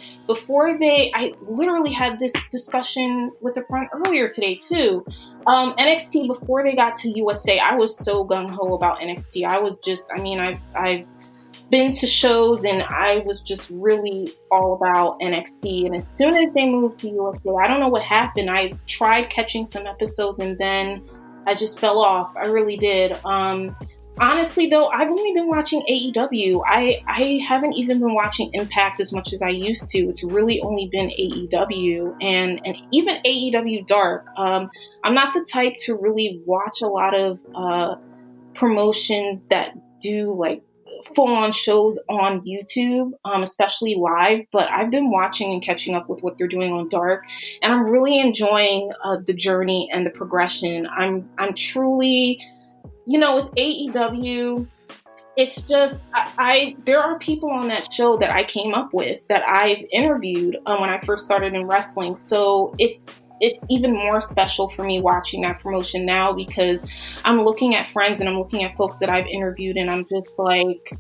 I literally had this discussion with a friend earlier today too. NXT, before they got to USA, I was so gung-ho about NXT. I've been to shows and I was just really all about NXT. And as soon as they moved to USA, I don't know what happened. I tried catching some episodes and then I just fell off. I really did. Honestly, though, I've only been watching AEW. I haven't even been watching Impact as much as I used to. It's really only been AEW and even AEW Dark. I'm not the type to really watch a lot of promotions that do like full-on shows on YouTube, especially live. But I've been watching and catching up with what they're doing on Dark, and I'm really enjoying the journey and the progression. I'm truly... with AEW, it's just, there are people on that show that I came up with that I've interviewed when I first started in wrestling. So it's even more special for me watching that promotion now because I'm looking at friends and I'm looking at folks that I've interviewed and I'm just like,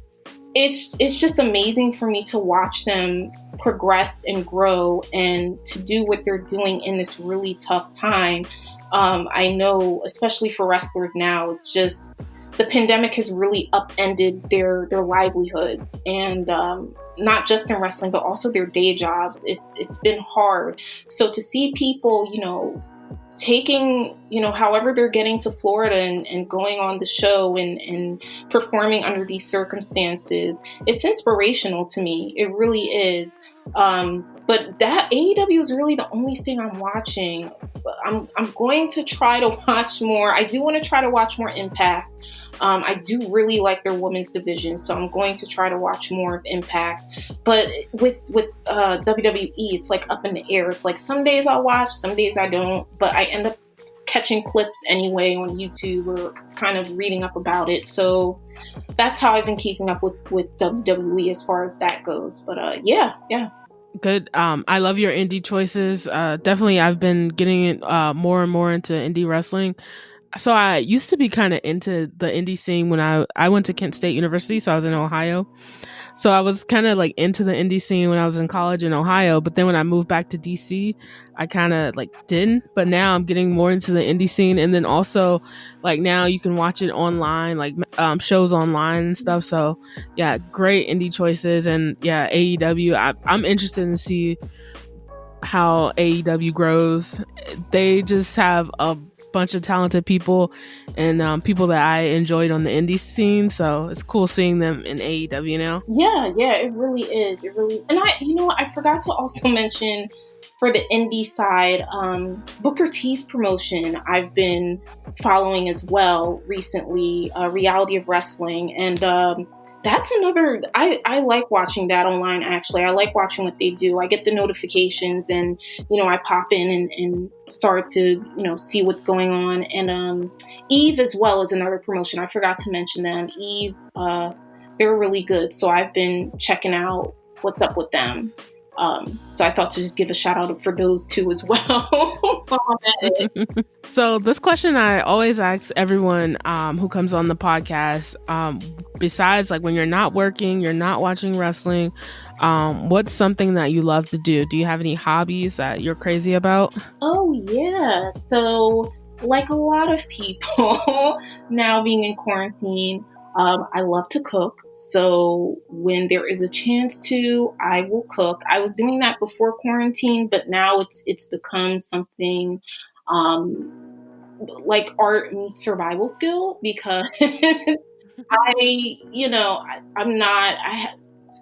it's just amazing for me to watch them progress and grow and to do what they're doing in this really tough time. I know, especially for wrestlers now, it's just the pandemic has really upended their livelihoods and not just in wrestling, but also their day jobs. It's been hard. So to see people, taking, however they're getting to Florida and going on the show and performing under these circumstances, it's inspirational to me. It really is. But that AEW is really the only thing I'm watching. I'm going to try to watch more. I do want to try to watch more Impact. I do really like their women's division, so I'm going to try to watch more of Impact. But with WWE, it's like up in the air. It's like some days I'll watch, some days I don't. But I end up catching clips anyway on YouTube or kind of reading up about it. So that's how I've been keeping up with WWE as far as that goes. But yeah. Good. I love your indie choices. Definitely, I've been getting more and more into indie wrestling. So I used to be kind of into the indie scene when I went to Kent State University, so I was in Ohio. So I was kind of like into the indie scene when I was in college in Ohio, but then when I moved back to DC, I kind of like didn't. But now I'm getting more into the indie scene, and then also like now you can watch it online, like shows online and stuff. So yeah, great indie choices, and yeah, AEW. I'm interested to see how AEW grows. They just have a bunch of talented people and people that I enjoyed on the indie scene. So it's cool seeing them in AEW now. Yeah, it really is. It really, and I forgot to also mention for the indie side, Booker T's promotion I've been following as well recently, Reality of Wrestling, and that's another. I like watching that online. Actually, I like watching what they do. I get the notifications, and I pop in and start to see what's going on. And Eve as well is another promotion. I forgot to mention them. Eve, they're really good. So I've been checking out what's up with them. So I thought to just give a shout out for those two as well. So this question I always ask everyone who comes on the podcast, besides like when you're not working, you're not watching wrestling, what's something that you love to do? Do you have any hobbies that you're crazy about? Oh yeah. So like a lot of people now being in quarantine, I love to cook. So when there is a chance to, I will cook. I was doing that before quarantine, but now it's become something like art meets survival skill because I'm not,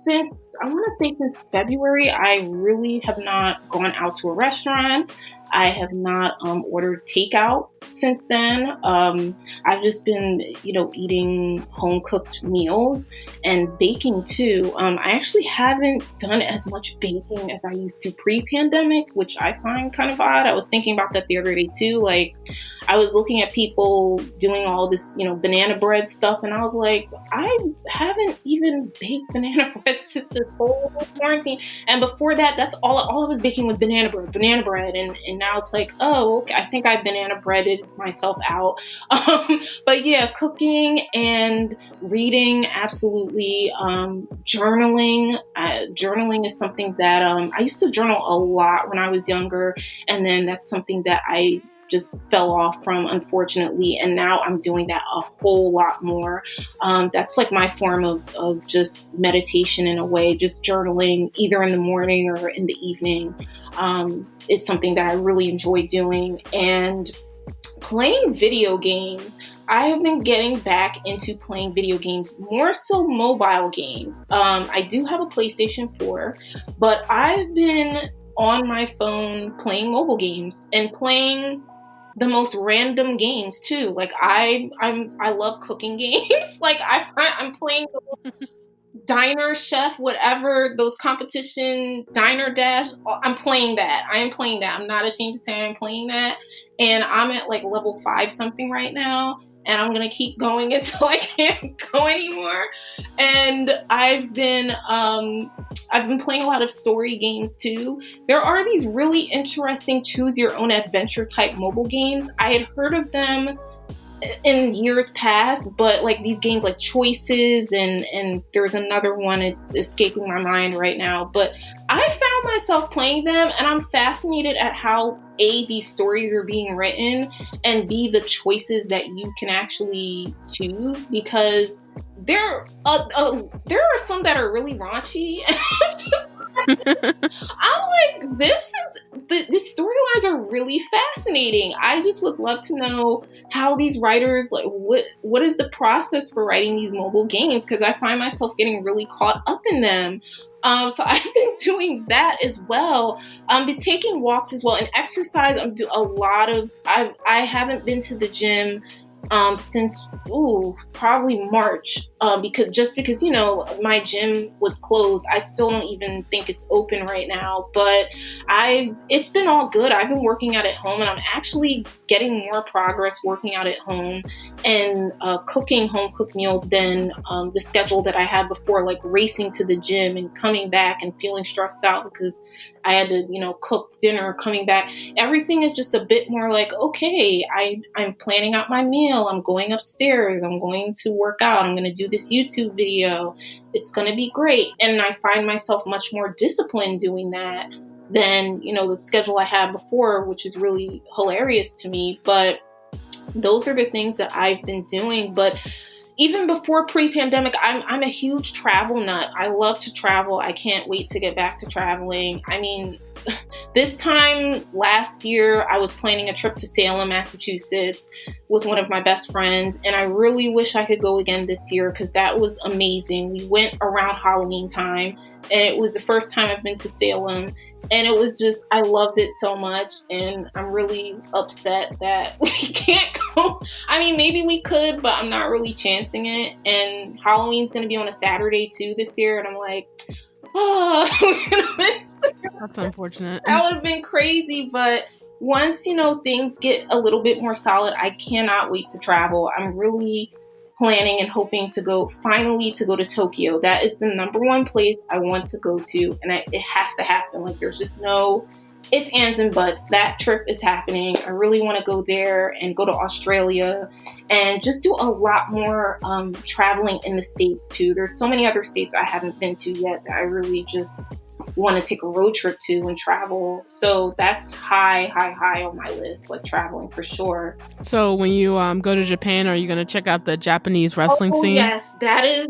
since, I want to say since February, I really have not gone out to a restaurant. I have not ordered takeout since then. I've just been, eating home cooked meals and baking too. I actually haven't done as much baking as I used to pre-pandemic, which I find kind of odd. I was thinking about that the other day too. Like, I was looking at people doing all this, banana bread stuff, and I was like, I haven't even baked banana bread since this whole quarantine. And before that, that's all I was baking was banana bread. And now it's like, oh, okay, I think I banana breaded myself out. But yeah, cooking and reading, absolutely. Journaling. Journaling is something that I used to journal a lot when I was younger. And then that's something that I just fell off from, unfortunately, and now I'm doing that a whole lot more. That's like my form of just meditation in a way. Just journaling either in the morning or in the evening is something that I really enjoy doing. And playing video games, I have been getting back into playing video games, more so mobile games. I do have a PlayStation 4, but I've been on my phone playing mobile games and playing the most random games too. Like I love cooking games. Like I'm playing Diner Chef, whatever, those competition, Diner Dash. I'm playing that. I am playing that. I'm not ashamed to say I'm playing that. And I'm at like level 5 something right now. And I'm going to keep going until I can't go anymore. And I've been playing a lot of story games too. There are these really interesting choose your own adventure type mobile games. I had heard of them in years past, but like these games like Choices and there's another one, it's escaping my mind right now, but I found myself playing them and I'm fascinated at how A, these stories are being written, and B, the choices that you can actually choose, because there are some that are really raunchy. I'm like, these storylines are really fascinating. I just would love to know how these writers, like, what is the process for writing these mobile games? Because I find myself getting really caught up in them. So I've been doing that as well. Been taking walks as well, and exercise. I haven't been to the gym since probably March, because my gym was closed. I still don't even think it's open right now, but it's been all good. I've been working out at home and I'm actually getting more progress working out at home and cooking home cooked meals than the schedule that I had before, like racing to the gym and coming back and feeling stressed out because I had to, cook dinner, coming back. Everything is just a bit more like, okay, I'm planning out my meal. I'm going upstairs. I'm going to work out. I'm going to do this YouTube video. It's going to be great. And I find myself much more disciplined doing that than, the schedule I had before, which is really hilarious to me. But those are the things that I've been doing. But even before pre-pandemic, I'm a huge travel nut. I love to travel. I can't wait to get back to traveling. I mean, this time last year, I was planning a trip to Salem, Massachusetts with one of my best friends. And I really wish I could go again this year because that was amazing. We went around Halloween time and it was the first time I've been to Salem. And it was just, I loved it so much. And I'm really upset that we can't go. I mean, maybe we could, but I'm not really chancing it. And Halloween's going to be on a Saturday too this year. And I'm like, oh, we're going to miss it. That's unfortunate. That would have been crazy. But once, things get a little bit more solid, I cannot wait to travel. I'm really planning and hoping to go to Tokyo. That is the number one place I want to go to. And it has to happen. Like, there's just no ifs, ands, and buts. That trip is happening. I really want to go there and go to Australia and just do a lot more traveling in the States too. There's so many other states I haven't been to yet that I really just want to take a road trip to and travel. So that's high on my list, like traveling for sure. So when you go to Japan, are you going to check out the Japanese wrestling scene? Yes, that is.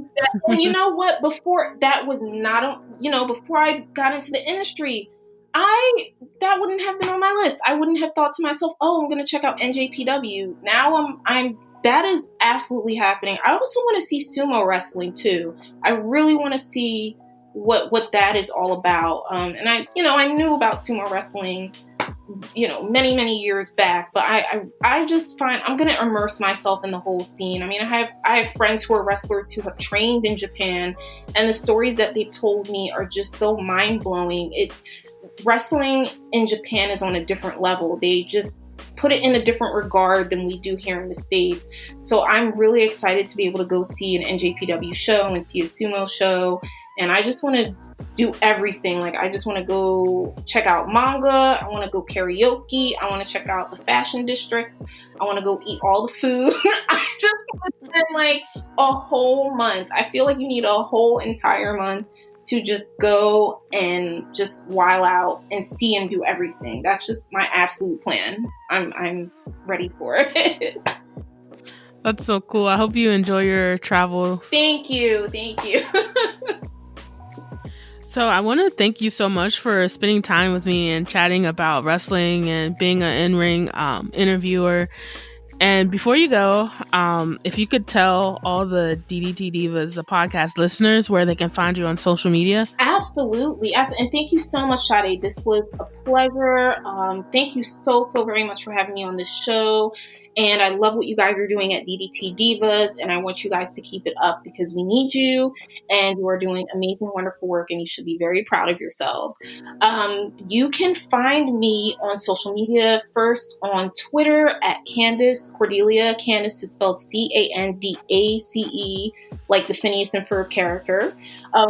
And you know what? Before that was not, before I got into the industry, that wouldn't have been on my list. I wouldn't have thought to myself, oh, I'm going to check out NJPW. Now that is absolutely happening. I also want to see sumo wrestling too. I really want to see what that is all about. And I knew about sumo wrestling, many years back, but I just find I'm going to immerse myself in the whole scene. I mean, I have friends who are wrestlers who have trained in Japan, and the stories that they've told me are just so mind blowing. Wrestling in Japan is on a different level. They just put it in a different regard than we do here in the States. So I'm really excited to be able to go see an NJPW show and see a sumo show. And I just want to do everything. Like, I just want to go check out manga. I want to go karaoke. I want to check out the fashion districts. I want to go eat all the food. I just want to spend like a whole month. I feel like you need a whole entire month to just go and just while out and see and do everything. That's just my absolute plan. I'm ready for it. That's so cool. I hope you enjoy your travels. Thank you. So I want to thank you so much for spending time with me and chatting about wrestling and being an in-ring interviewer. And before you go, if you could tell all the DDT Divas, the podcast listeners, where they can find you on social media. Absolutely. And thank you so much, Sade. This was a pleasure. Thank you so very much for having me on this show. And I love what you guys are doing at DDT Divas. And I want you guys to keep it up because we need you. And you are doing amazing, wonderful work. And you should be very proud of yourselves. You can find me on social media, first on Twitter at Candace Cordelia. Candace is spelled Candace, like the Phineas and Ferb character.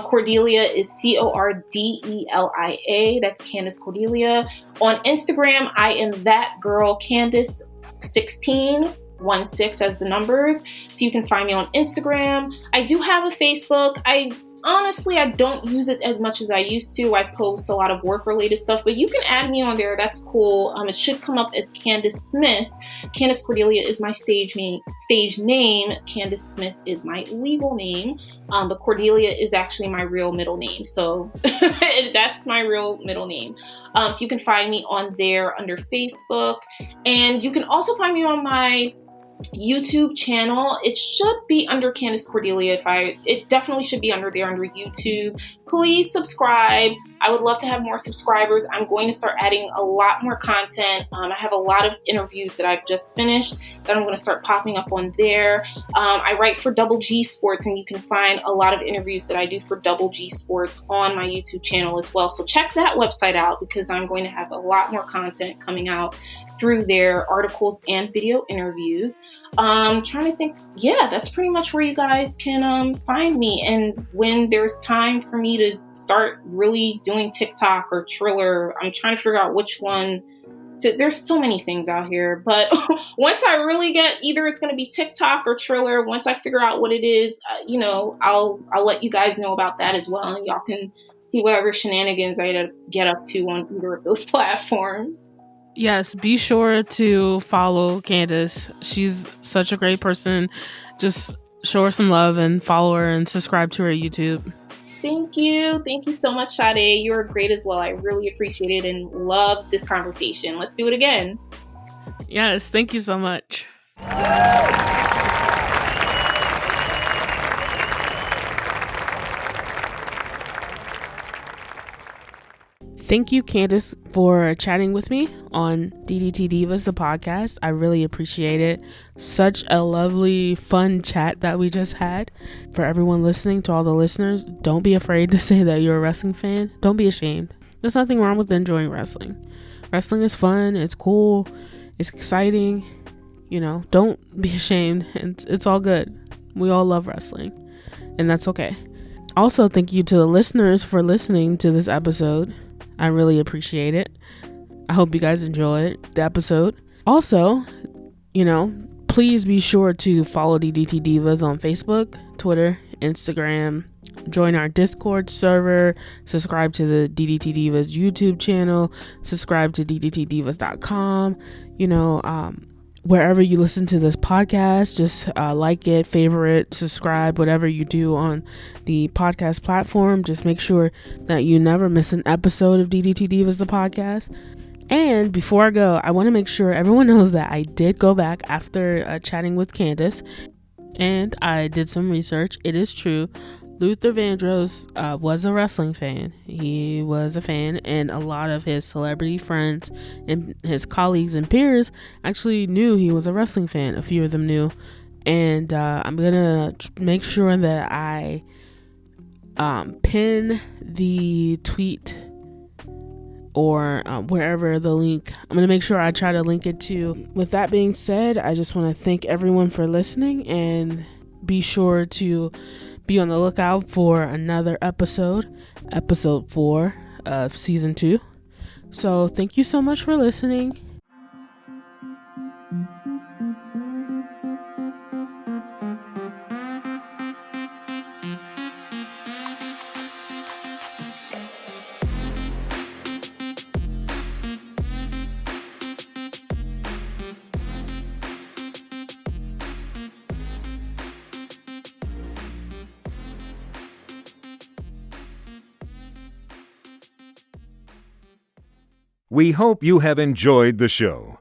Cordelia is Cordelia. That's Candace Cordelia. On Instagram, I am that girl, Candace 16 as the numbers. So you can find me on Instagram. I do have a Facebook. I don't use it as much as I used to. I post a lot of work-related stuff, but you can add me on there. That's cool. It should come up as Candace Smith. Candace Cordelia is my stage name. Candace Smith is my legal name, but Cordelia is actually my real middle name. So that's my real middle name. So you can find me on there under Facebook, and you can also find me on my YouTube channel. It should be under Candace Cordelia. It definitely should be under there under YouTube. Please subscribe. I would love to have more subscribers. I'm going to start adding a lot more content. I have a lot of interviews that I've just finished that I'm going to start popping up on there. I write for Double G Sports, and you can find a lot of interviews that I do for Double G Sports on my YouTube channel as well. So check that website out, because I'm going to have a lot more content coming out through their articles and video interviews. Trying to think, yeah, that's pretty much where you guys can find me. And when there's time for me to start really doing TikTok or Triller, I'm trying to figure out which one. There's so many things out here, but once I really get, either it's going to be TikTok or Triller, once I figure out what it is, I'll let you guys know about that as well. And y'all can see whatever shenanigans I get up to on either of those platforms. Yes, be sure to follow Candace. She's such a great person. Just show her some love and follow her and subscribe to her YouTube. Thank you. Thank you so much, Sade. You're great as well. I really appreciate it and love this conversation. Let's do it again. Yes, thank you so much. Thank you, Candace, for chatting with me on DDT Divas, the podcast. I really appreciate it. Such a lovely, fun chat that we just had. For everyone listening, to all the listeners, don't be afraid to say that you're a wrestling fan. Don't be ashamed. There's nothing wrong with enjoying wrestling. Wrestling is fun. It's cool. It's exciting. Don't be ashamed. It's all good. We all love wrestling, and that's okay. Also, thank you to the listeners for listening to this episode. I really appreciate it. I hope you guys enjoyed the episode. Also, please be sure to follow DDT Divas on Facebook, Twitter, Instagram. Join our Discord server. Subscribe to the DDT Divas YouTube channel. Subscribe to ddtdivas.com. Wherever you listen to this podcast, just like it, favorite, subscribe, whatever you do on the podcast platform. Just make sure that you never miss an episode of DDT Divas, the podcast. And before I go, I want to make sure everyone knows that I did go back after chatting with Candace, and I did some research. It is true. Luther Vandross was a wrestling fan. He was a fan, and a lot of his celebrity friends and his colleagues and peers actually knew he was a wrestling fan. A few of them knew. And I'm going to make sure that I pin the tweet or wherever the link. I'm going to make sure I try to link it to. With that being said, I just want to thank everyone for listening, and be sure to be on the lookout for another episode 4 of season 2. So thank you so much for listening. We hope you have enjoyed the show.